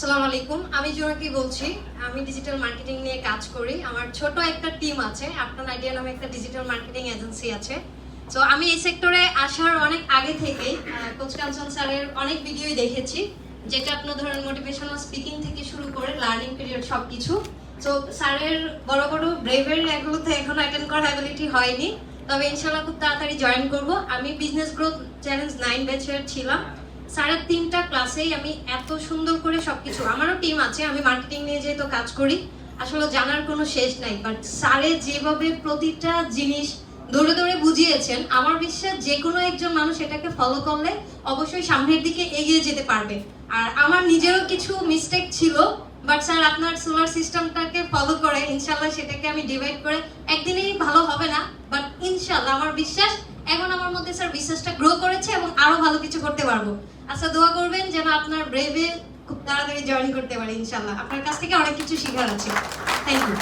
আসসালামু আলাইকুম, আমি জোনাকি বলছি। আমি ডিজিটাল মার্কেটিং নিয়ে কাজ করি। আমার ছোট একটা টিম আছে, আপনার আইডিয়া নামে একটা ডিজিটাল মার্কেটিং এজেন্সি আছে। তো আমি এই সেক্টরে আসার অনেক আগে থেকেই কোচ কাঞ্চন স্যারের অনেক ভিডিওই দেখেছি, যেটা আপনার ধরেন মোটিভেশনাল স্পিকিং থেকে শুরু করে লার্নিং পিরিয়ড সবকিছু। তো স্যারের বড় বড় ব্রেভের এগুলোতে এখনো অ্যাটেন্ড করার অ্যাবিলিটি হয়নি, তবে ইনশাআল্লাহ খুব তাড়াতাড়ি জয়েন করব। আমি বিজনেস গ্রোথ চ্যালেঞ্জ 9 ব্যাচের ছিলাম। স্যারের 3টা ক্লাসেই আমি এত সুন্দর করে সবকিছু, আমারও টিম আছে, আমি মার্কেটিং নিয়ে যেহেতু কাজ করি, আসলে জানার কোনো শেষ নাই। বাট স্যারে যেভাবে প্রতিটা জিনিস দৌড়ে দৌড়ে বুঝিয়েছেন, আমার বিশ্বাস যে কোনো একজন মানুষ এটাকে ফলো করলে অবশ্যই সামনের দিকে এগিয়ে যেতে পারবে। আর আমার নিজেরও কিছু মিস্টেক ছিল, বাট স্যার আপনার সোলার সিস্টেমটাকে ফলো করে ইনশাল্লাহ সেটাকে আমি ডিভাইড করে একদিনেই ভালো হবে না, বাট ইনশাল্লাহ আমার বিশ্বাস এখন আমার মধ্যে স্যার বিশ্বাসটা গ্রো করেছে এবং আরো ভালো কিছু করতে পারবো। আচ্ছা, দোয়া করবেন যেন আপনার ব্রেভে খুব তাড়াতাড়ি জয়েন করতে পারি ইনশাল্লাহ। আপনার কাছ থেকে অনেক কিছু শেখার আছে। Thank you.